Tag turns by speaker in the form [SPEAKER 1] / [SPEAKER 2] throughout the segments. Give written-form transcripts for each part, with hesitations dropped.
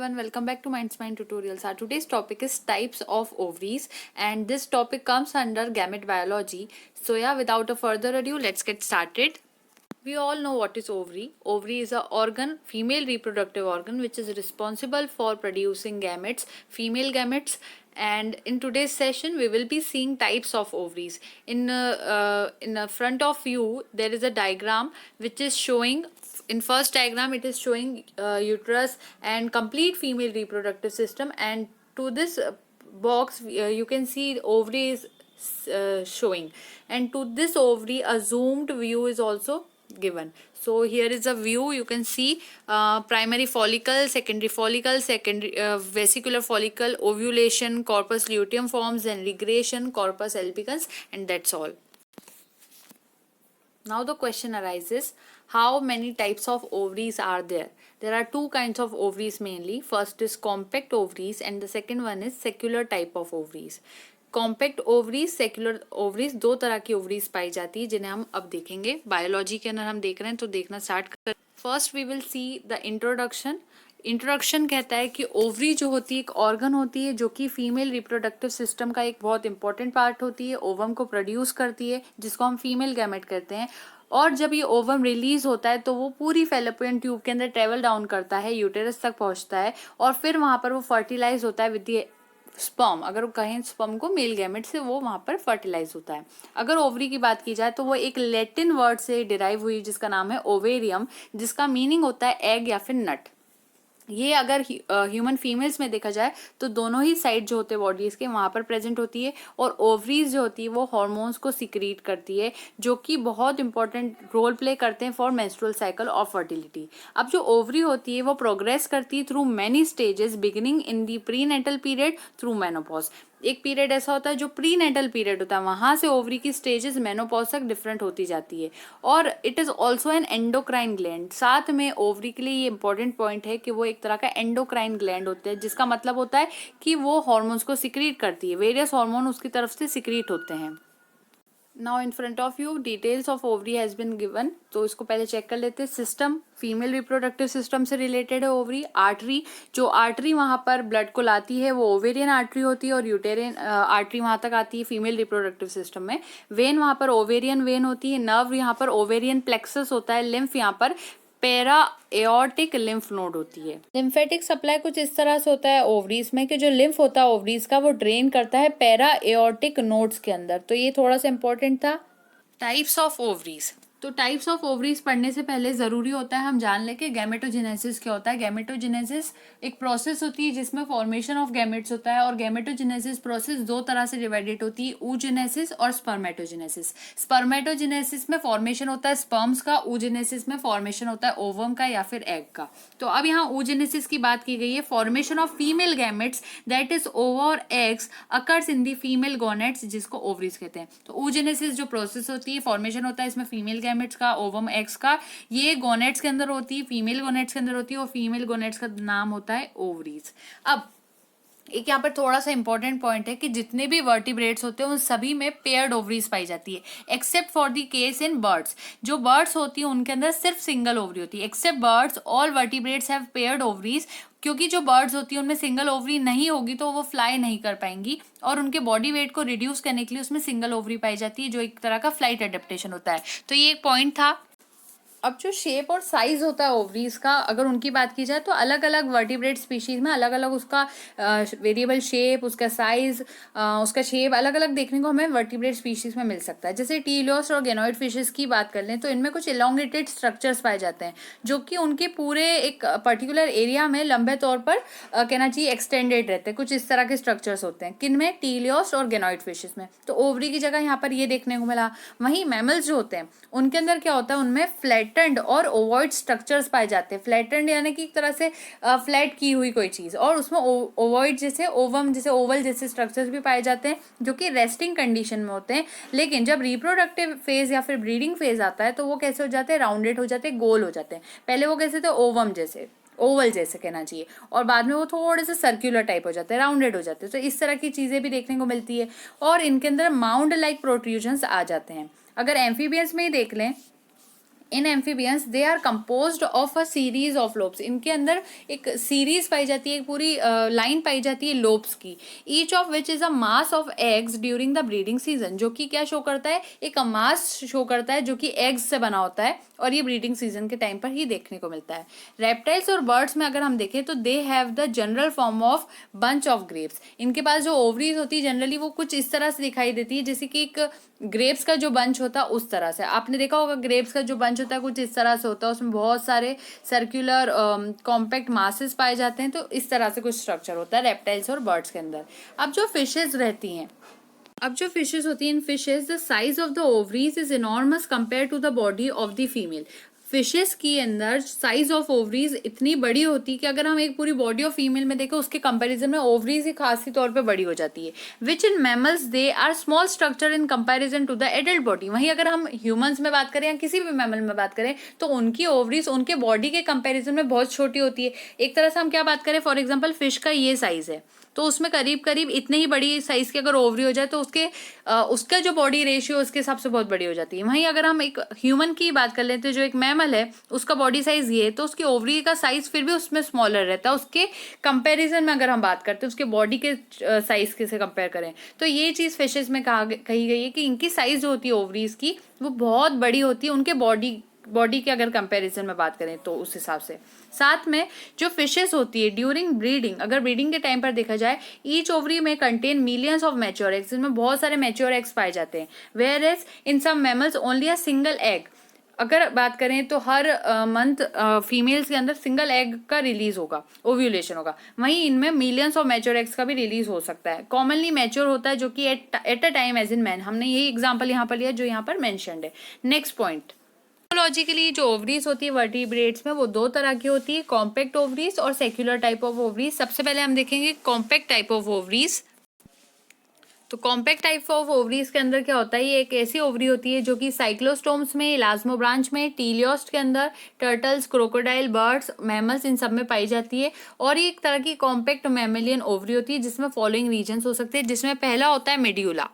[SPEAKER 1] everyone, welcome back to Minds Mind Tutorials. Our today's topic is types of ovaries and this topic comes under gamete biology. So yeah, without a further ado, let's get started. We all know what is ovary. Ovary is an organ, female reproductive organ, which is responsible for producing gametes, female gametes. And in today's session, we will be seeing types of ovaries. In the front of you, there is a diagram which is showing. In first diagram, it is showing uterus and complete female reproductive system. And to this box, you can see ovary is showing. And to this ovary, a zoomed view is also given. So here is a view. You can see primary follicle, secondary vesicular follicle, ovulation, corpus luteum forms, then ligation, corpus albicans, and that's all. Now the question arises, how many types of ovaries are there? There are two kinds of ovaries mainly. First is compact ovaries and the second one is secular type of ovaries. Compact ovaries, secular ovaries, दो तरह की ovaries पाई जाती है जिन्हें हम अब देखेंगे. बायोलॉजी के अंदर हम देख रहे हैं तो देखना स्टार्ट कर. First we will see the introduction. Introduction कहता है कि ओवरी जो होती है एक ऑर्गन होती है जो कि फीमेल रिप्रोडक्टिव सिस्टम का एक बहुत इंपॉर्टेंट पार्ट होती है. ओवम को प्रोड्यूस करती है जिसको हम फीमेल गैमेट कहते हैं. और जब ये ओवम रिलीज होता है तो वो पूरी फैलोपियन ट्यूब के अंदर ट्रेवल डाउन करता है, यूटेरस तक पहुंचता है और फिर वहां पर वो फर्टिलाइज होता है विद स्पर्म. अगर वो कहें स्पर्म को, मेल गैमेट से वो वहां पर फर्टिलाइज होता है. अगर ओवरी की बात की जाए तो वो एक लैटिन वर्ड से डिराइव हुई जिसका नाम है ओवेरियम, जिसका मीनिंग होता है एग या फिर नट. ये अगर ह्यूमन फीमेल्स में देखा जाए तो दोनों ही साइड जो होते हैं बॉडीज के वहां पर प्रेजेंट होती है. और ओवरीज जो होती है वो हार्मोन्स को सिक्रीट करती है जो कि बहुत इंपॉर्टेंट रोल प्ले करते हैं फॉर मेंस्ट्रुअल साइकिल और फर्टिलिटी. अब जो ओवरी होती है वो प्रोग्रेस करती है through many stages beginning in the prenatal period through menopause. एक पीरियड ऐसा होता है जो प्री नेटल पीरियड होता है, वहां से ओवरी की स्टेजेस मेनोपॉज तक डिफरेंट होती जाती है. और it is also an endocrine gland. साथ में ओवरी के लिए ये इंपॉर्टेंट पॉइंट है कि वो एक तरह का एंडोक्राइन ग्लैंड होते हैं, जिसका मतलब होता है कि वो हॉर्मोन्स को सिक्रीट करती है. वेरियस हार्मोन उसकी तरफ से सिक्रीट होते हैं. Now in front of you details of ovary has been given. तो इसको पहले चेक कर लेते हैं. सिस्टम, फीमेल रिप्रोडक्टिव सिस्टम से रिलेटेड है ओवरी. आर्टरी, जो आर्टरी वहां पर ब्लड को लाती है वो ओवेरियन आर्टरी होती है और यूटेरियन आर्टरी वहां तक आती है फीमेल रिप्रोडक्टिव सिस्टम में. वेन वहां पर ओवेरियन वेन होती है. नर्व यहाँ पर ओवेरियन प्लेक्सस होता है. लिम्फ यहाँ पर पेरा एओर्टिक लिम्फ नोड होती है. लिम्फेटिक सप्लाई कुछ इस तरह से होता है ओवरीज में कि जो लिम्फ होता है ओवरीज का वो ड्रेन करता है पेरा एओर्टिक नोड्स के अंदर. तो ये थोड़ा सा इंपॉर्टेंट था. Types of ovaries. तो टाइप्स ऑफ ओवरीज पढ़ने से पहले जरूरी होता है हम जान लें कि गैमेटोजेनेसिस क्या होता है. गैमेटोजेनेसिस एक प्रोसेस होती है जिसमें फॉर्मेशन ऑफ गैमेट्स होता है. और गैमेटोजेनेसिस प्रोसेस दो तरह से डिवाइडेड होती है, oogenesis और स्पर्मेटोजेनेसिस. स्पर्मेटोजेनेसिस में फॉर्मेशन होता है स्पर्म्स का, oogenesis में फॉर्मेशन होता है ओवम का या फिर एग का. तो अब यहाँ oogenesis की बात की गई है. Formation of female gametes that is ओवा और eggs occurs in the female gonads जिसको ओवरीज कहते हैं. तो oogenesis जो प्रोसेस होती है, फॉर्मेशन होता है इसमें फीमेल गैमेट्स का, ओवम एग्स का. ये गोनेट्स के अंदर होती है, फीमेल गोनेट्स के अंदर होती है और फीमेल गोनेट्स का नाम होता है ओवरीज. अब एक यहाँ पर थोड़ा सा इंपॉर्टेंट पॉइंट है कि जितने भी वर्टिब्रेट्स होते हैं उन सभी में पेयर्ड ओवरीज पाई जाती है except for the case in birds. जो बर्ड्स होती है उनके अंदर सिर्फ सिंगल ओवरी होती है. Except birds all vertebrates have paired ovaries. क्योंकि जो बर्ड्स होती है उनमें सिंगल ओवरी नहीं होगी तो वो फ्लाई नहीं कर पाएंगी और उनके बॉडी वेट को रिड्यूस करने के लिए उसमें सिंगल ओवरी पाई जाती है जो एक तरह का फ्लाइट एडेप्टेशन होता है. तो ये एक पॉइंट था. अब जो शेप और साइज होता है ओवरीज का, अगर उनकी बात की जाए तो अलग अलग वर्टिब्रेट स्पीशीज में अलग अलग उसका वेरिएबल शेप, उसका साइज, उसका शेप अलग अलग देखने को हमें वर्टिब्रेट स्पीशीज में मिल सकता है. जैसे टीलियोस और गेनोइड फिशेस की बात कर लें तो इनमें कुछ इलोंगेटेड स्ट्रक्चर्स पाए जाते हैं जो कि उनके पूरे एक पर्टिकुलर एरिया में लंबे तौर पर कहना चाहिए एक्सटेंडेड रहते हैं. कुछ इस तरह के स्ट्रक्चर्स होते हैं किनमें, टीलियोस और गेनोइड फिशेस में. तो ओवरी की जगह यहाँ पर ये देखने को मिला. वहीं मैमल्स जो होते हैं उनके अंदर क्या होता है, उनमें फ्लैटेंड और ओवॉइड स्ट्रक्चर्स पाए जाते हैं. फ्लैटेंड यानी कि एक तरह से फ्लैट की हुई कोई चीज, और उसमें ओवॉइड जैसे ओवम जैसे ओवल जैसे स्ट्रक्चर्स भी पाए जाते हैं जो कि रेस्टिंग कंडीशन में होते हैं. लेकिन जब रिप्रोडक्टिव फेज या फिर ब्रीडिंग फेज आता है तो वो कैसे हो जाते हैं, राउंडेड हो जाते हैं, गोल हो जाते हैं. पहले वो कैसे थे, ओवम जैसे, ओवल जैसे कहना चाहिए, और बाद में वो थोड़े से सर्कुलर टाइप हो जाते हैं, राउंडेड हो जाते हैं. तो इस तरह की चीजें भी देखने को मिलती है और इनके अंदर माउंड लाइक प्रोट्रूजन्स आ जाते हैं. अगर एम्फीबियंस में ही देख लें, in amphibians they are composed of a series of lobes. इनके अंदर एक सीरीज पाई जाती है, एक पूरी लाइन पाई जाती है लोब्स की, each of which is a mass of eggs during the breeding season, जो कि क्या शो करता है, एक मास शो करता है जो कि एग्स से बना होता है, और ये ब्रीडिंग सीजन के टाइम पर ही देखने को मिलता है। रेप्टाइल्स और बर्ड्स में अगर हम देखें तो they have the general form of bunch of grapes. इनके पास जो ओवरीज होती है जनरली वो कुछ इस तरह से दिखाई देती है, जैसे कि एक ग्रेप्स का जो बंच होता है उस तरह से। आपने देखा होगा ग्रेप्स का जो बंच होता है कुछ इस तरह से होता है, उसमें बहुत सारे सर्कुलर कॉम्पैक्ट मासेस पाए जाते हैं, तो इस तरह से कुछ स्ट्रक्चर होता है रेप्टाइल्स और बर्ड्स के अंदर। अब जो फिशेज रहती हैं, अब जो फिशेज होती हैं, in fishes the size of the ovaries is enormous compare to the body of the female. Fishes के अंदर साइज ऑफ ओवरीज इतनी बड़ी होती है कि अगर हम एक पूरी बॉडी ऑफ फीमेल में देखें उसके कंपैरिजन में ओवरीज ही खासी तौर पे बड़ी हो जाती है। Which in mammals they are small structure in comparison to the adult body. वहीं अगर हम ह्यूमंस में बात करें या किसी भी मैमल में बात करें तो उनकी ओवरीज उनके बॉडी के कंपैरिजन में बहुत छोटी होती है। एक तरह से हम क्या बात करें, फॉर एग्जाम्पल फिश का ये साइज है तो उसमें करीब करीब इतने ही बड़ी साइज की अगर ओवरी हो जाए तो उसका जो बॉडी रेशियो उसके हिसाब से बहुत बड़ी हो जाती है। वहीं अगर हम एक ह्यूमन की बात कर लेते हैं जो एक मैमल है, उसका बॉडी साइज ये है तो उसकी ओवरी का साइज फिर भी उसमें स्मॉलर रहता है उसके कंपैरिजन में। अगर हम बात करते हैं उसके बॉडी के साइज के से कंपेयर करें तो ये चीज फिशेज में कही गई है कि इनकी साइज जो होती है ओवरीज की वो बहुत बड़ी होती है उनके बॉडी के अगर कंपैरिजन में बात करें तो उस हिसाब से। साथ में जो फिशेस होती है ड्यूरिंग ब्रीडिंग, अगर ब्रीडिंग के टाइम पर देखा जाए, ईच ओवरी में contain millions of mature eggs, जिनमें बहुत सारे मैच्योर एग्स पाए जाते हैं। Whereas in some mammals only a single egg. अगर बात करें तो हर मंथ फीमेल्स के अंदर सिंगल एग का रिलीज होगा, ओव्यूलेशन होगा। वहीं इनमें मिलियंस ऑफ मैच्योर एग्स का भी रिलीज हो सकता है। कॉमनली मैच्योर होता है जो कि at a time as in man. हमने यही एग्जाम्पल यहाँ पर लिया जो यहाँ पर मेंशन्ड है। नेक्स्ट पॉइंट, लॉजिकली जो ओवरीज होती है वर्टिब्रेट्स में वो दो तरह की होती है, कॉम्पैक्ट ओवरीज और सेक्युलर टाइप ऑफ ओवरीज। सबसे पहले हम देखेंगे कॉम्पैक्ट टाइप ऑफ ओवरीज। तो कॉम्पैक्ट टाइप ऑफ ओवरीज के अंदर क्या होता है, ये एक ऐसी ओवरी होती है जो कि साइक्लोस्टोम्स में, इलास्मोब्रांच में, टीलियोस्ट के अंदर, टर्टल्स, क्रोकोडाइल, बर्ड्स, मैमल्स इन सब में पाई जाती है। और ये एक तरह की कॉम्पैक्ट मैमेलियन ओवरी होती है जिसमें फॉलोइंग रीजन्स हो सकते हैं, जिसमें पहला होता है मेड्यूला।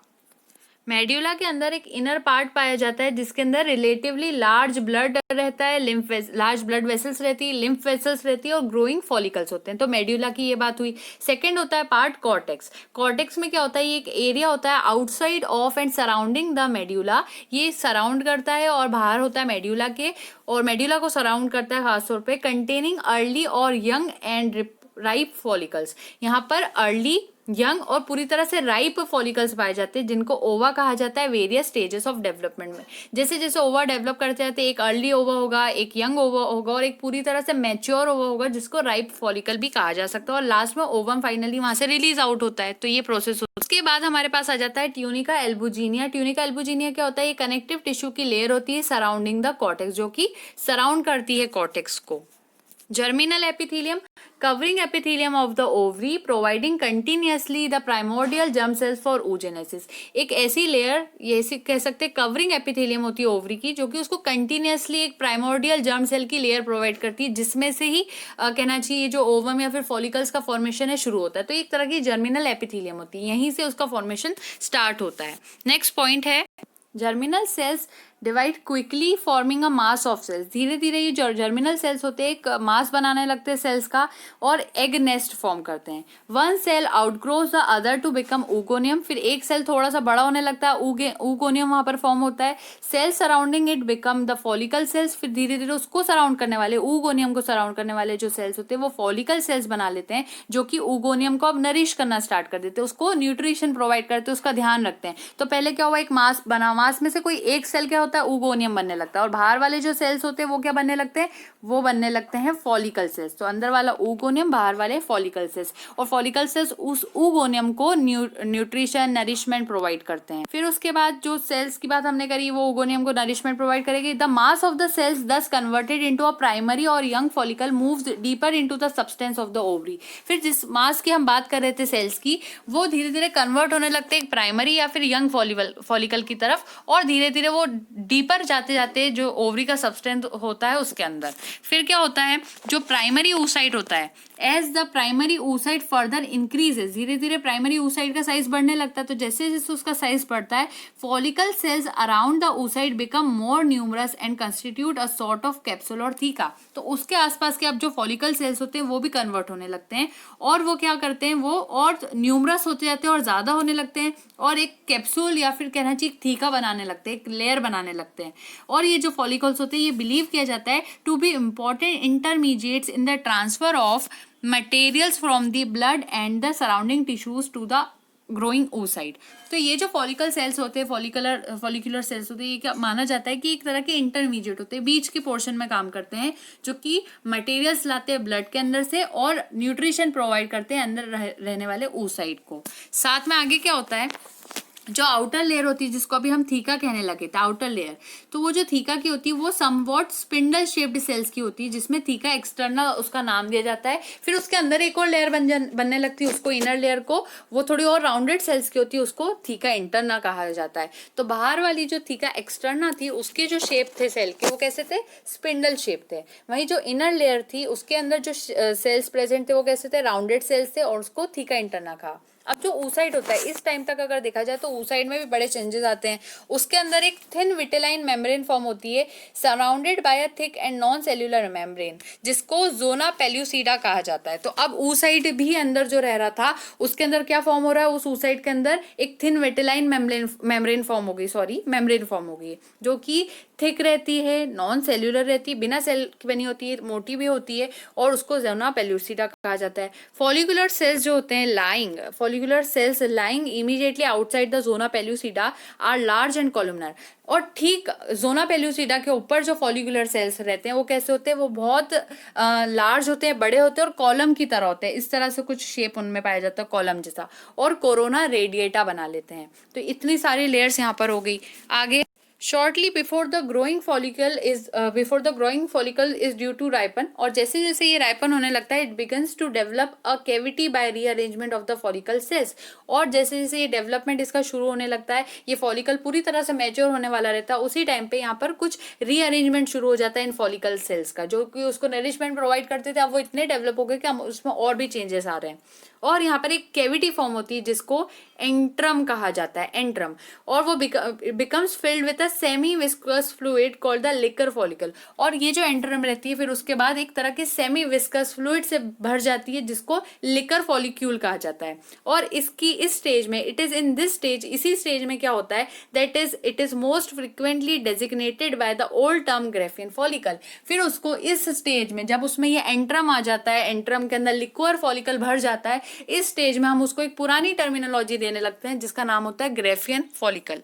[SPEAKER 1] मेड्यूला के अंदर एक इनर पार्ट पाया जाता है जिसके अंदर रिलेटिवली लार्ज ब्लड रहता है, लार्ज ब्लड वेसल्स रहती है, लिम्फ वेसल्स रहती है और ग्रोइंग फॉलिकल्स होते हैं। तो मेड्यूला की ये बात हुई। सेकंड होता है पार्ट कॉर्टेक्स। कॉर्टेक्स में क्या होता है, ये एक एरिया होता है outside of and surrounding the medulla. ये सराउंड करता है और बाहर होता है मेड्यूला के, और मेड्यूला को सराउंड करता है खासतौर पर, कंटेनिंग अर्ली और यंग एंड राइप फॉलिकल्स। यहाँ पर अर्ली, यंग और पूरी तरह से राइप फॉलिकल्स पाए जाते हैं जिनको ओवा कहा जाता है वेरियस स्टेजेस ऑफ डेवलपमेंट में। जैसे जैसे ओवा डेवलप करते जाते हैं, एक अर्ली ओवा होगा, एक यंग ओवा होगा और एक पूरी तरह से मैच्योर ओवा होगा जिसको राइप फॉलिकल भी कहा जा सकता है, और लास्ट में ओवम फाइनली वहां से रिलीज आउट होता है। तो ये प्रोसेस उसके बाद हमारे पास आ जाता है ट्यूनिका एल्बुजिनिया। ट्यूनिका एल्बुजिनिया क्या होता है, ये कनेक्टिव टिश्यू की लेयर होती है सराउंडिंग द कॉर्टेक्स, जो कि सराउंड करती है कॉर्टेक्स को। Germinal epithelium, covering epithelium of the ovary providing continuously the primordial germ cells for oogenesis। एक ऐसी लेयर, ये ऐसी कह सकते हैं कवरिंग एपिथेलियम होती है ओवरी की, जो कि उसको कंटिन्यूसली एक प्राइमोर्डियल जर्म सेल की लेयर प्रोवाइड करती है जिसमें से ही कहना चाहिए जो ओवम या फिर फॉलिकल्स का फॉर्मेशन है शुरू होता है। तो एक तरह की जर्मिनल एपिथेलियम होती है, यहीं से उसका फॉर्मेशन स्टार्ट होता है। नेक्स्ट पॉइंट है germinal cells divide quickly forming a mass of cells. धीरे धीरे ये जो जर्मिनल सेल्स होते हैं एक मास बनाने लगते हैं सेल्स का और एग नेस्ट फॉर्म करते हैं। One cell outgrows the other to become oogonium. फिर एक सेल थोड़ा सा बड़ा होने लगता है, ऊगोनियम वहां पर फॉर्म होता है। Cell surrounding it become the follicle cells. फिर धीरे धीरे उसको सराउंड करने वाले, ऊगोनियम को सराउंड करने वाले जो सेल्स होते हैं वो फॉलिकल सेल्स बना लेते हैं, जो कि ऊगोनियम को अब नरिश करना स्टार्ट कर देते हैं, उसको न्यूट्रिशन प्रोवाइड करते हैं, उसका ध्यान रखते हैं। तो पहले क्या हुआ, एक मास बना, मास में से कोई एक सेल क्या होता है, ऊगोनियम बनने लगता है, और बाहर वाले जो सेल्स होते हैं वो क्या बनने लगते हैं, वो बनने लगते हैं फॉलिकल सेल्स। तो अंदर वाला ऊगोनियम, बाहर वाले फॉलिकल सेल्स, और फॉलिकल सेल्स उस ऊगोनियम को न्यूट्रिशन, नरिशमेंट प्रोवाइड करते हैं। फिर उसके बाद जो सेल्स की बात हमने करी वो ऊगोनियम को नरिशमेंट प्रोवाइड करेगी। The mass of the cells thus converted into a primary और young follicle moves deeper into the substance of the ovary. फिर जिस मास की हम बात कर रहे थे सेल्स की, वो धीरे धीरे कन्वर्ट होने लगते हैं प्राइमरी या फिर यंग फॉलिकल की तरफ, और धीरे धीरे वो डीपर जाते जाते जो ओवरी का सबस्टेंस होता है उसके अंदर। फिर क्या होता है, जो प्राइमरी oocyte होता है, as the primary oocyte further increases, धीरे धीरे प्राइमरी oocyte का साइज बढ़ने लगता है। तो जैसे जैसे उसका साइज बढ़ता है, follicle sales around the oocyte become more numerous and constitute a sort of capsule और थीका। तो उसके आसपास के अब जो फॉलिकल सेल्स होते हैं वो भी कन्वर्ट होने लगते हैं, और वो क्या करते हैं, वो और न्यूमरस होते जाते हैं और ज्यादा होने लगते हैं, और एक कैप्सूल या फिर कहना चाहिए थीका बनाने लगते हैं, एक लेयर बनाने लगते हैं। और ये जो फॉलिकल्स होते हैं ये बिलीव किया जाता है to be important intermediates in the transfer of materials from the blood and the surrounding tissues to the growing oocyte। तो ये जो फॉलिकल सेल्स होते हैं, फॉलिकुलर सेल्स होते हैं, ये क्या माना जाता है कि एक तरह के इंटरमीडिएट होते हैं, बीच के पोर्शन में काम करते हैं, जो कि मटेरियल्स लाते हैं ब्लड के अंदर से और न्यूट्रिशन प्रोवाइड करते हैं अंदर रहने वाले oocyte को। साथ में आगे क्या होता है, जो आउटर लेयर होती है जिसको अभी हम थीका कहने लगे थे, आउटर लेयर, तो वो जो थीका की होती है वो समवॉट स्पिंडल शेप्ड सेल्स की होती है, जिसमें थीका एक्सटर्नल उसका नाम दिया जाता है। फिर उसके अंदर एक और लेयर बनने लगती है, उसको इनर लेयर को, वो थोड़ी और राउंडेड सेल्स की होती है, उसको थीका इंटरना कहा जाता है। तो बाहर वाली जो थीका एक्सटर्ना थी उसके जो शेप थे सेल के वो कैसे थे, स्पिंडल शेप थे। वहीं जो इनर लेयर थी उसके अंदर जो सेल्स प्रेजेंट थे वो कैसे थे, राउंडेड सेल्स थे, और उसको थीका इंटरना कहा। अब जो oocyte होता है इस टाइम तक अगर देखा जाए तो oocyte में भी बड़े चेंजेस आते हैं। उसके अंदर एक थिन विटेलाइन मेम्ब्रेन फॉर्म होती है surrounded by a thick and non cellular membrane, जिसको जोना पेल्यूसिडा कहा जाता है। तो अब oocyte भी अंदर जो रह रहा था उसके अंदर क्या फॉर्म हो रहा है, उस oocyte के अंदर एक थिन विटेलाइन मेम्ब्रेन फॉर्म हो गई, मेम्ब्रेन फॉर्म हो गई, जो कि थिक रहती है, नॉन सेल्यूलर रहती है, बिना सेल की बनी होती है, मोटी भी होती है, और उसको जोना पेल्यूसिडा कहा जाता है। फॉलिकुलर सेल्स जो होते हैं follicular cells lying immediately outside the zona pellucida are large and columnar. और ठीक जोना पेल्यूसिडा के ऊपर जो फॉलिकुलर सेल्स रहते हैं वो कैसे होते हैं, वो बहुत लार्ज होते हैं, बड़े होते हैं और कॉलम की तरह होते हैं। इस तरह से कुछ शेप उनमें पाया जाता है कॉलम जैसा, और कोरोना रेडिएटा बना लेते हैं। तो इतनी सारी लेयर्स यहाँ पर हो गई। आगे shortly before the growing follicle is due to ripen, और जैसे जैसे ये ripen होने लगता है it begins to develop a cavity by rearrangement of the follicle cells। और जैसे जैसे ये डेवलपमेंट इसका शुरू होने लगता है, ये फॉलिकल पूरी तरह से मैच्योर होने वाला रहता है, उसी टाइम पे यहाँ पर कुछ रीअरेंजमेंट शुरू हो जाता है इन फॉलिकल सेल्स का, जो कि उसको नरिशमेंट प्रोवाइड करते थे, अब वो इतने डेवलप हो गए कि हम उसमें और भी चेंजेस आ रहे हैं। और यहाँ पर एक कैविटी फॉर्म होती है जिसको एंट्रम कहा जाता है, एंट्रम, और वो becomes filled with a semi viscous fluid called the liquor follicle. और ये जो एंट्रम रहती है फिर उसके बाद एक तरह के सेमी विस्कस फ्लूइड से भर जाती है जिसको लिकर फॉलिक्यूल कहा जाता है। और इसकी इस स्टेज में, it is in this stage, इसी स्टेज में क्या होता है, that is it is most frequently designated by the old term Graafian follicle. फिर उसको इस स्टेज में जब उसमें ये एंट्रम आ जाता है, एंट्रम के अंदर लिक्वर फॉलिकल भर जाता है, इस स्टेज में हम उसको एक पुरानी टर्मिनोलॉजी देने लगते हैं जिसका नाम होता है Graafian follicle.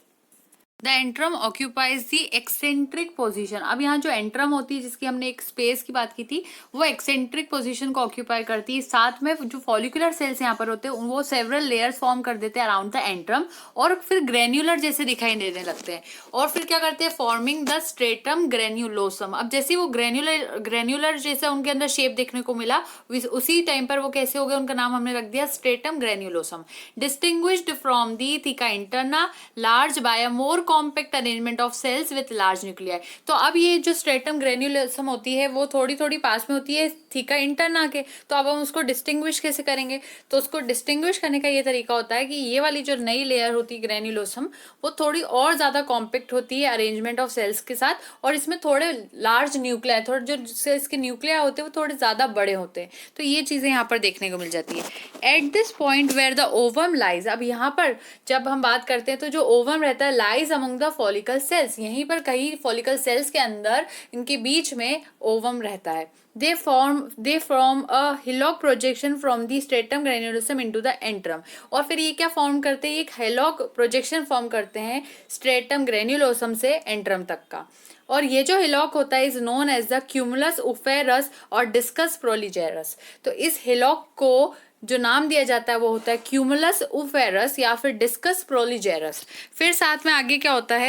[SPEAKER 1] The antrum occupies the eccentric position. अब यहाँ जो एंट्रम होती है जिसकी हमने एक स्पेस की बात की थी, वो एक्सेंट्रिक पोजिशन को ऑक्यूपाई करती है। साथ में जो फॉलिकुलर सेल्स यहाँ पर होते हैं वो सेवरल लेयर्स फॉर्म कर देते हैं अराउंड द एंट्रम, और फिर ग्रेन्युलर जैसे दिखाई देने लगते हैं। और फिर क्या करते हैं, फॉर्मिंग द स्ट्रेटम ग्रेन्युलोसम। अब जैसे वो ग्रेन्युलर जैसा उनके अंदर शेप देखने को मिला, उसी टाइम पर वो कैसे हो गए, उनका नाम हमने रख दिया stratum granulosum. Distinguished from the theca interna large by a more compact arrangement of cells with large nuclei. तो अब ये जो स्ट्रेटम ग्रेन्युलोसम होती है वो थोड़ी थोड़ी पास में होती है थीका इंटरना के, तो अब हम उसको डिस्टिंग्विश कैसे करेंगे, तो उसको डिस्टिंग्विश करने का ये तरीका होता है कि ये वाली जो नई लेयर होती है ग्रेन्युलोसम, वो थोड़ी और ज्यादा कॉम्पैक्ट होती है अरेंजमेंट ऑफ सेल्स के साथ, और इसमें थोड़े लार्ज न्यूक्लियाई, थोड़े जो सेल्स के न्यूक्लियाई होते हैं वो थोड़े ज्यादा बड़े होते हैं। तो ये चीजें यहाँ पर देखने को मिल जाती है। At this point where the ovum lies, अब यहाँ पर जब हम बात करते हैं तो जो ओवम रहता है lies among the follicle sales, यहीं पर कहीं फॉलिकल सेल्स के अंदर इनके बीच में ओवम रहता है। They form a hillock projection from the stratum granulosum into the antrum। और फिर ये क्या फॉर्म करते हैं, एक hillock projection फॉर्म करते हैं stratum granulosum से एंट्रम तक का। और ये जो हिलॉक होता है is known as the cumulus oophorus और डिस्कस प्रोलिजेरस। तो इस हिलॉक को जो नाम दिया जाता है वो होता है क्यूमुलस उफेरस या फिर डिस्कस प्रोलिजेरस। फिर साथ में आगे क्या होता है,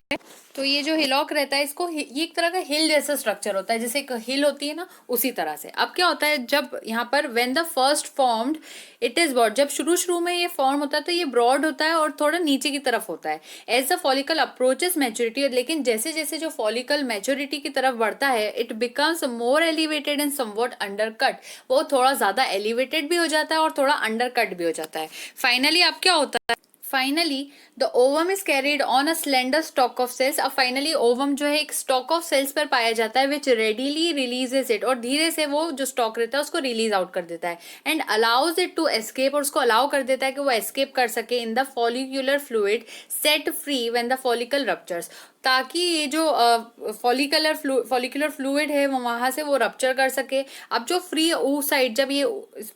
[SPEAKER 1] तो ये जो हिलॉक रहता है इसको ये एक तरह का हिल जैसा स्ट्रक्चर होता है, जैसे एक हिल होती है ना उसी तरह से। अब क्या होता है, जब यहाँ पर when the first formed it is broad, जब शुरू शुरू में ये फॉर्म होता है तो ये ब्रॉड होता है और थोड़ा नीचे की तरफ होता है as the follicle approaches maturity. लेकिन जैसे जैसे जो फॉलिकल मैच्योरिटी की तरफ बढ़ता है it becomes more elevated and somewhat undercut, वो थोड़ा ज्यादा एलिवेटेड भी हो जाता है और थोड़ा अंडरकट भी हो जाता है। फाइनली अब क्या होता है, finally the ovum is carried on a slender stalk of cells. अब फाइनली ओवम जो है एक स्टॉक ऑफ सेल्स पर पाया जाता है विच रेडिली रिलीजेस इट, और धीरे से वो जो स्टॉक रहता है उसको रिलीज आउट कर देता है and allows it to escape, और उसको अलाउ कर देता है कि वो एस्केप कर सके in the follicular fluid set free when the follicle ruptures, ताकि ये जो फॉलिकुलर फ्लूइड है वो वहां से वो रप्चर कर सके। अब जो फ्री ऊ साइड, जब ये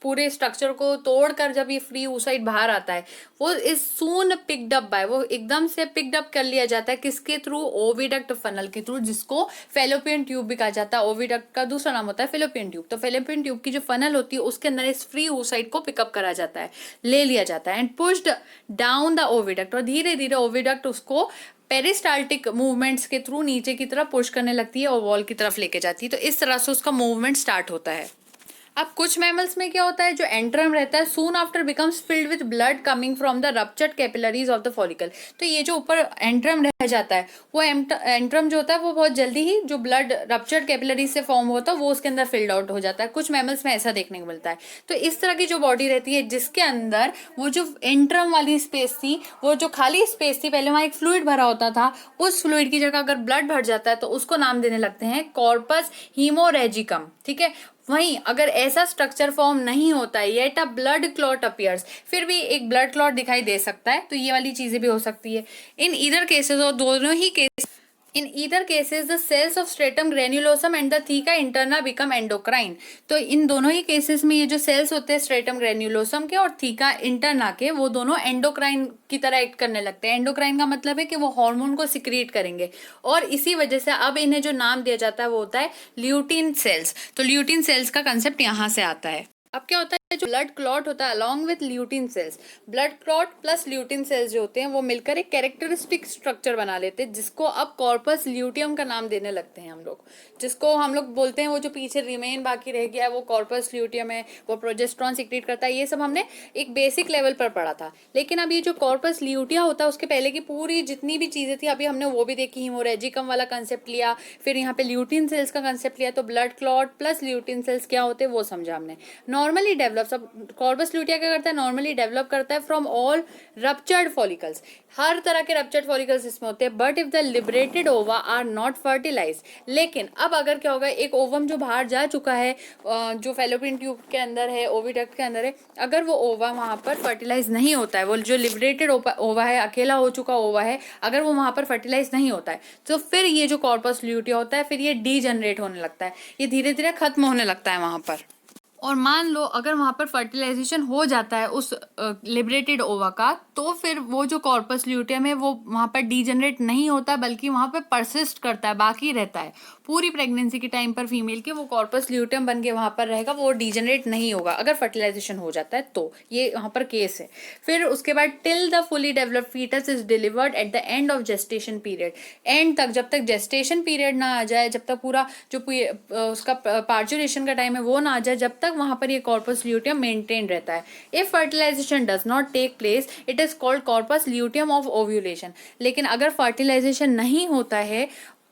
[SPEAKER 1] पूरे स्ट्रक्चर को तोड़कर जब ये फ्री ऊ साइड बाहर आता है वो is soon picked up by, वो एकदम से पिक्ड अप कर लिया जाता है किसके थ्रू, ओविडक्ट फनल के थ्रू, जिसको फेलोपियन ट्यूब भी कहा जाता है। ओविडक्ट का दूसरा नाम होता है फेलोपियन ट्यूब। तो फेलोपियन ट्यूब की जो फनल होती है उसके अंदर इस फ्री ऊ साइड को पिकअप करा जाता है, ले लिया जाता है and pushed down the oviduct, और धीरे धीरे ओविडक्ट उसको पेरिस्टाल्टिक मूवमेंट्स के थ्रू नीचे की तरफ पुश करने लगती है और वॉल की तरफ लेके जाती है। तो इस तरह से उसका मूवमेंट स्टार्ट होता है। अब कुछ मैमल्स में क्या होता है, जो एंट्रम रहता है soon after becomes filled with blood coming from the ruptured capillaries of the follicle. तो ये जो ऊपर एंट्रम रह जाता है वो एंट्रम जो होता है वो बहुत जल्दी ही जो ब्लड रप्चर्ड कैपिलरीज से फॉर्म होता है वो उसके अंदर फिल्ड आउट हो जाता है। कुछ मैमल्स में ऐसा देखने को मिलता है। तो इस तरह की जो बॉडी रहती है जिसके अंदर वो जो एंट्रम वाली स्पेस थी, वो जो खाली स्पेस थी, पहले वहां एक फ्लूइड भरा होता था, उस फ्लूइड की जगह अगर ब्लड भर जाता है तो उसको नाम देने लगते हैं कॉर्पस हीमोरेजिकम। ठीक है, वहीं अगर ऐसा स्ट्रक्चर फॉर्म नहीं होता है येट अ ब्लड क्लॉट अपीयर्स, फिर भी एक ब्लड क्लॉट दिखाई दे सकता है, तो ये वाली चीजें भी हो सकती है इन ईदर केसेस, और दोनों ही case In either cases, the cells of stratum granulosum and the theca interna become endocrine। तो इन दोनों ही केसेस में ये जो सेल्स होते हैं स्ट्रेटम ग्रेन्युलोसम के और थीका इंटरना के, वो दोनों एंडोक्राइन की तरह एक्ट करने लगते हैं। एंडोक्राइन का मतलब है कि वो हार्मोन को सिक्रिएट करेंगे, और इसी वजह से अब इन्हें जो नाम दिया जाता है वो होता है ल्यूटिन सेल्स। तो ल्यूटिन सेल्स का कंसेप्ट यहाँ से आता है। अब क्या होता है, जो ब्लड क्लॉट होता है along with lutein cells, blood clot plus lutein cells जो होते हैं वो मिलकर एक कैरेक्टरिस्टिक स्ट्रक्चर बना लेते हैं, जिसको अब कॉर्पस ल्यूटियम का नाम देने लगते हैं हम लोग, जिसको हम लोग बोलते हैं वो जो पीछे रिमेन बाकी रह गया है वो कॉर्पस ल्यूटियम है, वो प्रोजेस्ट्रॉन सिक्रीट करता है। ये सब हमने एक बेसिक लेवल पर पढ़ा था। लेकिन अब ये जो कॉर्पस ल्यूटिया होता है उसके पहले की पूरी जितनी भी चीजें थी अभी हमने वो भी देखी, हीमोरेजिकम वाला कंसेप्ट लिया, फिर यहाँ पे ल्यूटिन सेल्स का कंसेप्ट लिया, तो blood clot plus lutein cells क्या होते हैं वो समझा हमने। नॉर्मली डेवलप, सब कॉर्पस ल्यूटिया क्या करता है, नॉर्मली डेवलप करता है फ्रॉम ऑल रप्चर्ड फॉलिकल्स, हर तरह के रप्चर्ड फॉलिकल्स इसमें होते हैं, but if the liberated ova are not fertilize. लेकिन अब अगर क्या होगा, एक ओवम जो बाहर जा चुका है, जो फेलोपियन ट्यूब के अंदर है, ओविडक्ट के अंदर है, अगर वो ओवा वहां पर फर्टिलाइज नहीं होता है, वो जो लिबरेटेड ओवा है, अकेला हो चुका ओवा है, अगर वो वहां पर फर्टिलाइज नहीं होता है तो फिर ये जो कॉर्पस ल्यूटिया होता है फिर ये डीजनरेट होने लगता है, ये धीरे धीरे खत्म होने लगता है वहां पर। और मान लो अगर वहां पर फर्टिलाइजेशन हो जाता है उस लिबरेटेड ओवा का, तो फिर वो जो कॉर्पस ल्यूटियम है वो वहां पर डीजनरेट नहीं होता बल्कि वहां पर परसिस्ट करता है, बाकी रहता है पूरी प्रेगनेंसी के टाइम पर फीमेल के वो कॉर्पस ल्यूटियम बन के वहां पर रहेगा, वो डीजनरेट नहीं होगा अगर फर्टिलाइजेशन हो जाता है तो। ये वहां पर केस है। फिर उसके बाद till the fully developed foetus is delivered at the end of gestation period, and तक जब तक जेस्टेशन पीरियड ना आ जाए, जब तक पूरा जो उसका पार्चुरेशन का टाइम है वो ना आ जाए, जब तक वहां पर ये कॉर्पस ल्यूटियम मेंटेन रहता है। If fertilization does not take place it is called corpus luteum of ovulation. लेकिन अगर फर्टिलाइजेशन नहीं होता है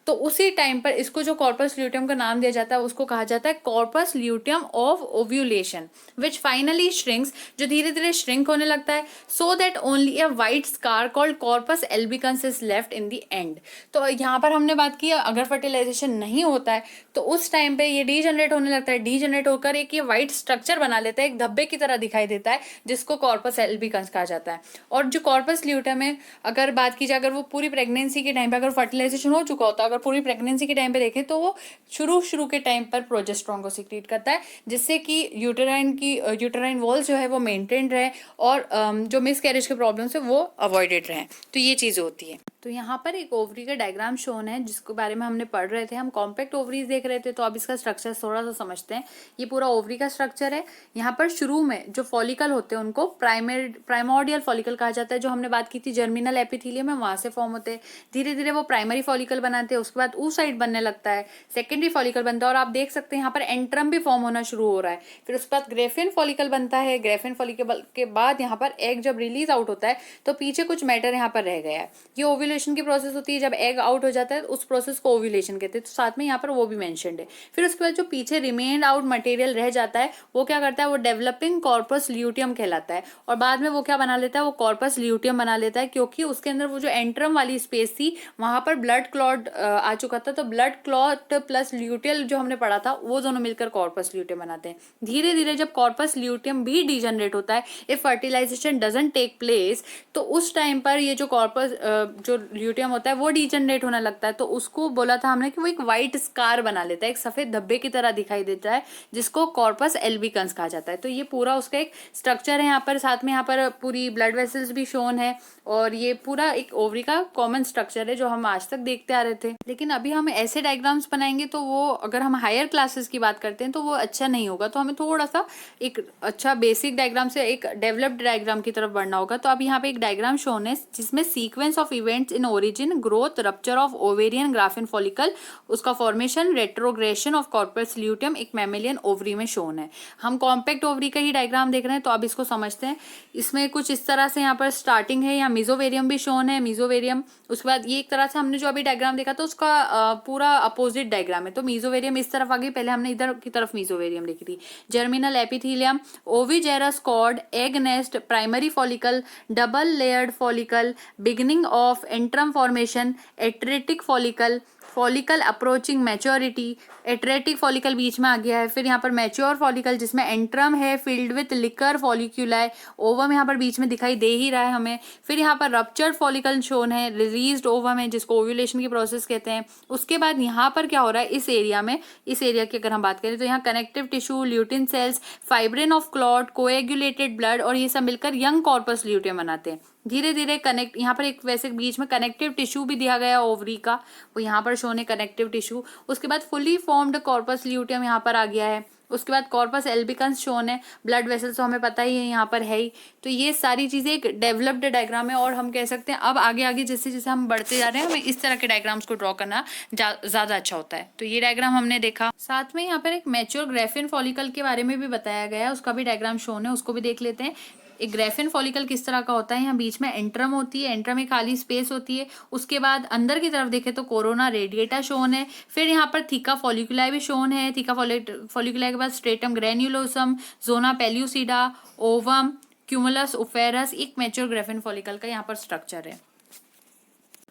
[SPEAKER 1] तो उसी टाइम पर इसको जो कॉर्पस ल्यूटियम का नाम दिया जाता है उसको कहा जाता है corpus luteum of ovulation, which finally shrinks, जो धीरे धीरे श्रिंक होने लगता है, so that only a white scar called corpus albicans is left in the end. तो यहाँ पर हमने बात की अगर फर्टिलाइजेशन नहीं होता है तो उस टाइम पे ये डीजनरेट होने लगता है, डीजनरेट होकर एक ये व्हाइट स्ट्रक्चर बना लेता है, एक धब्बे की तरह दिखाई देता है, जिसको कॉर्पस एल्बिकन्स कहा जाता है। और जो कॉर्पस ल्यूटियम में अगर बात की जाए, अगर वो पूरी प्रेगनेंसी के टाइम पे अगर फर्टिलाइजेशन हो चुका होता है, अगर पूरी प्रेगनेंसी के टाइम पे देखें तो वो शुरू के टाइम पर प्रोजेस्टेरॉन को सिक्रीट करता है, जिससे कि यूटेराइन वॉल्स जो है वो मेंटेन रहे और जो मिसकैरेज के प्रॉब्लम्स है वो अवॉइडेड रहे। तो ये चीजें होती है। तो यहाँ पर एक ओवरी का डायग्राम शोन है जिसके बारे में हमने पढ़ रहे थे। हम कॉम्पैक्ट ओवरीज देख रहे थे, तो अब इसका स्ट्रक्चर थोड़ा सा समझते हैं। ये पूरा ओवरी का स्ट्रक्चर है। यहाँ पर शुरू में जो फॉलिकल होते हैं उनको प्राइमोर्डियल फॉलिकल कहा जाता है। जो हमने बात की थी जर्मिनल एपिथेलियम में, वहां से फॉर्म होते हैं। धीरे धीरे वो प्राइमरी फॉलिकल बनाते हैं, उसके बाद oocyte बनने लगता है, सेकेंडरी फॉलिकल बनता है, और आप देख सकते हैं यहाँ पर एंट्रम भी फॉर्म होना शुरू हो रहा है। फिर उसके बाद ग्रेफिन फॉलिकल बनता है। ग्रेफिन फॉलिकल के बाद यहाँ पर एग जब रिलीज आउट होता है तो पीछे कुछ मैटर यहाँ पर रह गया है। ये ओव्यूलेशन की प्रोसेस होती है। जब एग आउट हो जाता है उस प्रोसेस को ओव्यूलेशन कहते हैं, तो साथ में यहाँ पर वो भी मेंशन्ड है। फिर उसके बाद जो पीछे रिमेन्ड आउट मटेरियल रह जाता है वो क्या करता है, वो डेवलपिंग कॉर्पस ल्यूटियम कहलाता है। और बाद में वो क्या बना लेता है, वो कॉर्पस ल्यूटियम बना लेता है, क्योंकि उसके अंदर वो जो एंट्रम वाली स्पेस थी वहां पर ब्लड क्लॉट आ चुका था। तो ब्लड क्लॉट प्लस ल्यूटियल जो हमने पढ़ा था वो दोनों मिलकर कॉर्पस ल्यूटियम बनाते हैं। धीरे धीरे जब कॉर्पस ल्यूटियम भी डीजनरेट होता है, if fertilization doesn't take place, तो उस टाइम पर ये जो कॉर्पस जो ल्यूटियम होता है वो डीजनरेट होने लगता है। तो उसको बोला था हमने कि वो एक व्हाइट स्कार बना लेता है, एक सफेद धब्बे की तरह दिखाई देता है, जिसको कॉर्पस एल्बिकन्स कहा जाता है। तो ये पूरा उसका एक स्ट्रक्चर है। यहाँ पर साथ में यहाँ पर पूरी ब्लड वेसल्स भी शोन है, और ये पूरा एक ओवरी का कॉमन स्ट्रक्चर है जो हम आज तक देखते आ रहे थे। लेकिन अभी हम ऐसे डायग्राम्स बनाएंगे तो वो, अगर हम हायर क्लासेस की बात करते हैं तो वो अच्छा नहीं होगा। तो हमें थोड़ा सा एक अच्छा बेसिक डायग्राम से एक डेवलप्ड डायग्राम की तरफ बढ़ना होगा। तो अब यहाँ पे एक डायग्राम शोन है जिसमें sequence of events in origin, growth, rupture of ovarian Graafian follicle, उसका formation, retrogression of corpus luteum एक मैमेलियन ओवरी में शोन है। हम कॉम्पैक्ट ओवरी का ही डायग्राम देख रहे हैं, तो अब इसको समझते हैं। इसमें कुछ इस तरह से यहाँ पर स्टार्टिंग है, यहाँ मीजोवेरियम भी शोन है, मीजोवेरियम। उसके बाद ये एक तरह से हमने जो अभी डायग्राम देखा तो उसका पूरा अपोजिट डायग्राम है। तो मीजोवेरियम इस तरफ आ गई, पहले हमने इधर की तरफ मीजोवेरियम लिखी थी। Germinal epithelium, ovigerous cord, egg nest, primary follicle, double layered follicle, beginning of antrum formation, atretic follicle, follicle approaching maturity, atretic follicle बीच में आ गया है। फिर यहाँ पर मैच्योर फॉलिकल जिसमें एंट्रम है filled with liquor folliculi, ovum यहाँ पर बीच में दिखाई दे ही रहा है हमें। फिर यहाँ पर रप्चर्ड फॉलिकल शोन है, रिलीज्ड ओवम है जिसको ओव्यूलेशन की प्रोसेस कहते हैं। उसके बाद यहाँ पर क्या हो रहा है इस एरिया में, इस एरिया की अगर हम बात करें तो यहाँ connective tissue, lutein cells, fibrin of clot, coagulated blood, और ये सब मिलकर यंग कॉर्पस ल्यूटियम बनाते हैं। धीरे धीरे कनेक्ट, यहाँ पर एक वैसे बीच में कनेक्टिव टिश्यू भी दिया गया ओवरी का, वो यहाँ पर शोन है कनेक्टिव टिश्यू। उसके बाद फुली फॉर्म्ड कॉर्पस ल्यूटियम यहाँ पर आ गया है। उसके बाद कॉर्पस एल्बिकन्स शोन है, ब्लड वेसल्स तो हमें पता ही है यहाँ पर है ही। तो ये सारी चीजें एक डेवलप्ड डायग्राम है, और हम कह सकते हैं अब आगे आगे जैसे जैसे हम बढ़ते जा रहे हैं हमें इस तरह के डायग्राम्स को ड्रॉ करना ज्यादा अच्छा होता है। तो ये डायग्राम हमने देखा। साथ में यहाँ पर एक मैच्योर ग्रेफिन फॉलिकल के बारे में भी बताया गया है, उसका भी डायग्राम शोन है, उसको भी देख लेते हैं। एक ग्रेफिन फॉलिकल किस तरह का होता है, यहाँ बीच में एंट्रम होती है, एंट्रम में खाली स्पेस होती है। उसके बाद अंदर की तरफ देखें तो कोरोना रेडिएटा शोन है। फिर यहाँ पर थीका फॉलिकुलाई भी शोन है। थीका फॉलिकुलाई के बाद स्ट्रेटम ग्रेन्युलोसम, जोना पेल्यूसिडा, ओवम, क्यूमुलस उफेरस, एक मैच्योर ग्रेफिन फॉलिकल का यहाँ पर स्ट्रक्चर है।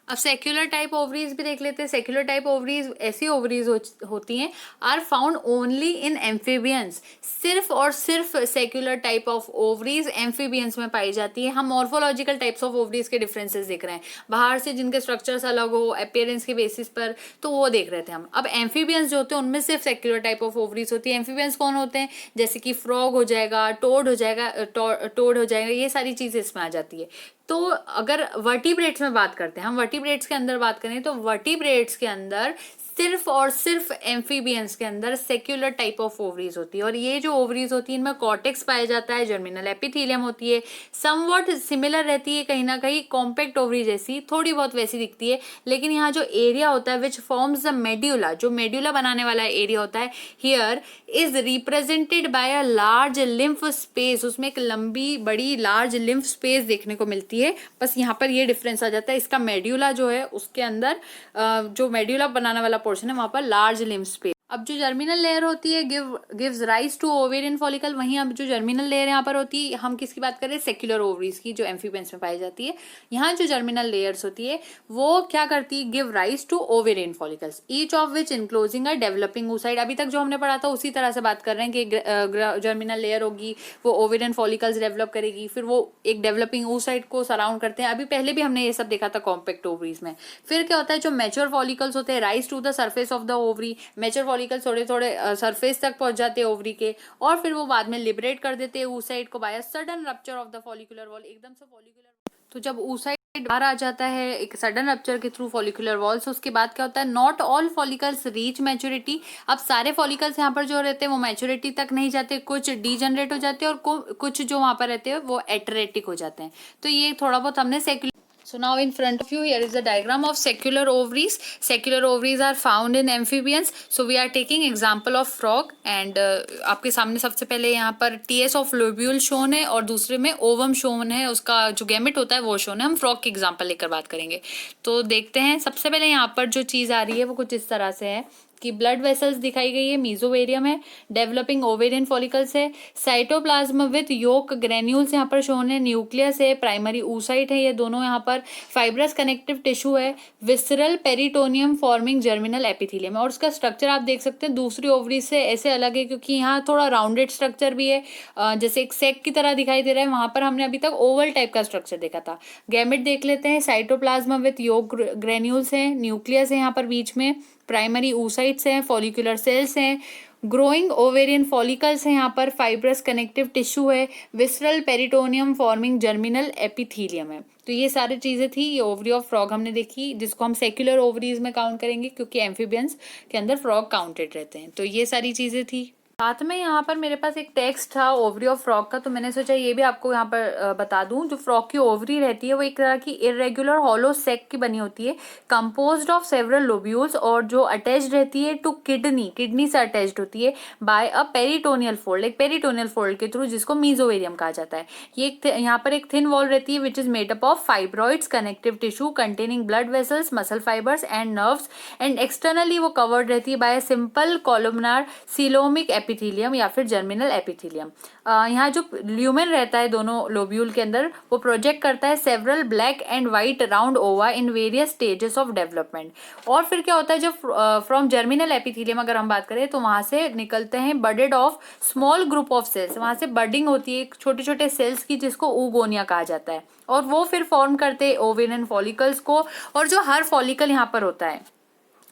[SPEAKER 1] अब सेक्युलर टाइप ओवरीज भी देख लेते हैं। सेक्युलर टाइप ओवरीज ऐसी ओवरीज होती हैं are found only in amphibians, सिर्फ और सिर्फ saccular type of ovaries amphibians में पाई जाती है। हम मॉर्फोलॉजिकल टाइप्स ऑफ ओवरीज के डिफरेंसेस देख रहे हैं, बाहर से जिनके स्ट्रक्चर्स अलग हो अपीयरेंस के बेसिस पर, तो वो देख रहे थे हम। अब एम्फीबियंस जो होते हैं उनमें सिर्फ सेक्युलर टाइप ऑफ ओवरीज होती है। एम्फीबियंस कौन होते हैं, जैसे कि फ्रॉग हो जाएगा, टोड हो जाएगा, टोड हो जाएगा, ये सारी चीजें इसमें आ जाती है। तो अगर वर्टिब्रेट्स में बात करते हैं, हम वर्टिब्रेट्स के अंदर बात करें तो वर्टिब्रेट्स के अंदर सिर्फ और सिर्फ एम्फीबियंस के अंदर सेक्युलर टाइप ऑफ ओवरीज होती है। और ये जो ओवरीज होती है इनमें कॉर्टेक्स पाया जाता है, जर्मिनल एपिथेलियम होती है, समवॉट सिमिलर रहती है, कहीं ना कहीं कॉम्पैक्ट ओवरी जैसी थोड़ी बहुत वैसी दिखती है। लेकिन यहाँ जो एरिया होता है विच फॉर्म्स द मेड्यूला, जो मेड्यूला बनाने वाला एरिया होता है, here is represented by a large lymph space, उसमें एक लंबी बड़ी लार्ज लिम्फ स्पेस देखने को मिलती है। बस यहाँ पर ये डिफरेंस आ जाता है, इसका मेड्यूला जो है उसके अंदर जो मेड्यूला बनाने वाला पोर्शन है वहां पर लार्ज लिम्फ स्पेस। अब जो जर्मिनल लेयर होती है gives rise to ovarian follicle, वहीं अब जो जर्मिनल लेयर यहाँ पर होती है, हम किसकी बात कर रहे हैं, सेक्युलर ओवरीज की जो एम्फीबियंस में पाई जाती है। यहाँ जो जर्मिनल लेयर्स होती है वो क्या करती है, give rise to ovarian follicles, each of which enclosing a developing oocyte। अभी तक जो हमने पढ़ा था उसी तरह से बात कर रहे हैं कि जर्मिनल लेयर होगी वो ओवेरियन फॉलिकल्स डेवलप करेगी, फिर वो एक डेवलपिंग oocyte को सराउंड करते हैं। अभी पहले भी हमने ये सब देखा था कॉम्पैक्ट ओवरीज में। फिर क्या होता है, जो मैच्योर फॉलिकल्स होते हैं rise to the surface of the ovary, mature follicle थोड़े थोड़े सरफेस तक पहुंच जाते हैं ओवरी के, और फिर वो बाद में लिबरेट कर देते हैं oocyte को by sudden rupture of the follicular wall, एकदम से फॉलिकुलर तो जब oocyte बाहर आ जाता है एक सडन रप्चर के थ्रू फॉलिकुलर वॉल्स, उसके बाद क्या होता है, not all follicles reach maturity. अब सारे फॉलिकल्स यहाँ पर जो रहते हैं वो मैच्योरिटी तक नहीं जाते, कुछ डीजनरेट हो जाते हैं और कुछ जो वहाँ पर रहते हैं वो एटरेटिक हो जाते हैं। तो ये थोड़ा बहुत हमने secular. So now in front of you here is a diagram of secular ovaries. Secular ovaries are found in amphibians. So we are taking example of frog and आपके सामने सबसे पहले यहाँ पर TS of lobule shown है और दूसरे में ovum shown है, उसका जो गैमेट होता है वो shown है। हम frog की एग्जाम्पल लेकर बात करेंगे। तो देखते हैं, सबसे पहले यहाँ पर जो चीज़ आ रही है वो कुछ इस तरह से है कि ब्लड वेसल्स दिखाई गई है, मीजोवेरियम है, डेवलपिंग ओवेरियन फॉलिकल्स है, साइटोप्लाज्म विद योक ग्रेन्यूल्स यहाँ पर शोन है, न्यूक्लियस है, प्राइमरी oocyte है, ये दोनों यहाँ पर फाइब्रस कनेक्टिव टिश्यू है, visceral peritoneum forming germinal epithelium है। और उसका स्ट्रक्चर आप देख सकते हैं दूसरी ओवरी से ऐसे अलग है क्योंकि यहाँ थोड़ा राउंडेड स्ट्रक्चर भी है, जैसे एक सेक की तरह दिखाई दे रहा है, वहां पर हमने अभी तक ओवल टाइप का स्ट्रक्चर देखा था। गैमेट देख लेते हैं, साइटोप्लाज्म विद योक ग्रेन्यूल्स है, न्यूक्लियस है यहाँ पर बीच में, प्राइमरी oocytes हैं, फॉलिकुलर सेल्स हैं, ग्रोइंग ओवेरियन फॉलिकल्स हैं यहाँ पर, फाइब्रस कनेक्टिव टिश्यू है, visceral peritoneum forming germinal epithelium है। तो ये सारी चीजें थी, ये ओवरी ऑफ फ्रॉग हमने देखी, जिसको हम सेक्युलर ओवरीज में काउंट करेंगे क्योंकि एम्फीबियंस के अंदर फ्रॉग काउंटेड रहते हैं। तो ये सारी चीजें थी। साथ में यहाँ पर मेरे पास एक टेक्स्ट था ओवरी ऑफ फ्रॉग का, तो मैंने सोचा ये भी आपको यहाँ पर बता दूं। जो फ्रॉग की ओवरी रहती है वो एक तरह की इरेगुलर हॉलो सेक की बनी होती है, कंपोज्ड ऑफ सेवरल लोब्यूल्स, और जो अटैच्ड रहती है टू किडनी से अटैच्ड होती है बाय अ पेरिटोनियल फोल्ड, एक पेरिटोनियल फोल्ड के थ्रू, जिसको मीजोवेरियम कहा जाता है। ये यहाँ पर एक थिन वॉल रहती है which is made up of fibroids connective tissue containing blood vessels, muscle fibres and nerves, and externally वो कवर्ड रहती है bye simple columnar coelomic epithelium या फिर जर्मिनल एपिथेलियम। यहाँ जो ल्यूमेन रहता है दोनों लोब्यूल के अंदर, वो प्रोजेक्ट करता है several black and white round ova in various stages of development. और फिर क्या होता है, जब फ्रॉम जर्मिनल एपिथेलियम अगर हम बात करें तो वहां से निकलते हैं budded off small group of cells, वहां से बडिंग होती है छोटे छोटे सेल्स की, जिसको ऊगोनिया कहा जाता है, और वो फिर फॉर्म करते हैं ओवेरियन फॉलिकल्स को। और जो हर फॉलिकल यहाँ पर होता है,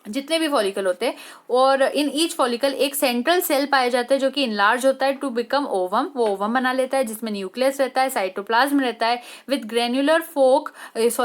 [SPEAKER 1] जितने भी फॉलिकल होते हैं, और इन ईच फॉलिकल एक सेंट्रल सेल पाया जाता है जो कि इनलार्ज होता है टू बिकम ओवम, वो ओवम बना लेता है जिसमें न्यूक्लियस रहता है, साइटोप्लाज्म रहता है with granular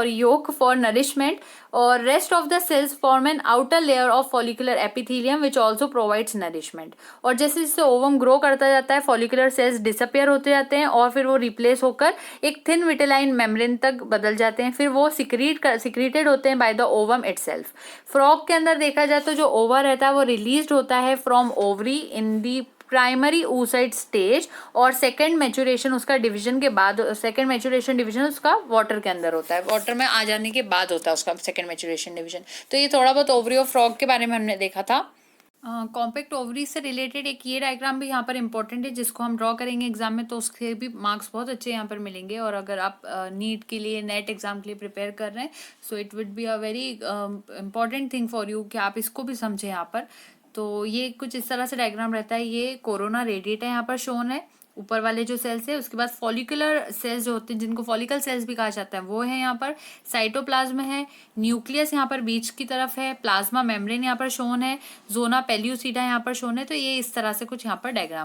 [SPEAKER 1] yolk for nourishment, और rest of the cells form an outer layer of follicular epithelium which also provides nourishment. और जैसे जैसे ओवम ग्रो करता जाता है, फॉलिकुलर सेल्स डिसअपियर होते जाते हैं और फिर वो रिप्लेस होकर एक थिन विटेलाइन मेम्ब्रेन तक बदल जाते हैं, फिर वो सिक्रीटेड होते हैं by the ovum itself. Frog के अंदर देखा जाए तो जो ओवा रहता है वो रिलीज्ड होता है from ovary in the primary oocyte stage, और सेकेंड मैच्योरेशन उसका डिवीजन के बाद, सेकेंड मैच्योरेशन डिवीजन उसका वाटर के अंदर होता है, वाटर में आ जाने के बाद होता है उसका सेकेंड मैच्योरेशन डिवीजन। तो ये थोड़ा बहुत ओवरी ऑफ फ्रॉग के बारे में हमने देखा था। कॉम्पैक्ट ओवरी से रिलेटेड एक ये डायग्राम भी यहाँ पर इंपॉर्टेंट है, जिसको हम ड्रॉ करेंगे एग्जाम में, तो उसके भी मार्क्स बहुत अच्छे यहाँ पर मिलेंगे। और अगर आप नीट के लिए, नेट एग्जाम के लिए प्रिपेयर कर रहे हैं, so it would be a very important thing for you कि आप इसको भी समझें यहाँ पर। तो ये कुछ इस तरह से डायग्राम रहता है। ये कोरोना रेडिएटा यहाँ पर शोन है, ऊपर वाले जो सेल्स है, उसके बाद फॉलिकुलर सेल्स जो होते हैं जिनको फॉलिकल सेल्स भी कहा जाता है वो है यहाँ पर, साइटोप्लाज्म है, न्यूक्लियस यहाँ पर बीच की तरफ है, प्लाज्मा मेम्ब्रेन यहाँ पर शोन है, जोना पेल्यूसिडा यहाँ पर शोन है। तो ये इस तरह से कुछ यहाँ पर डायग्राम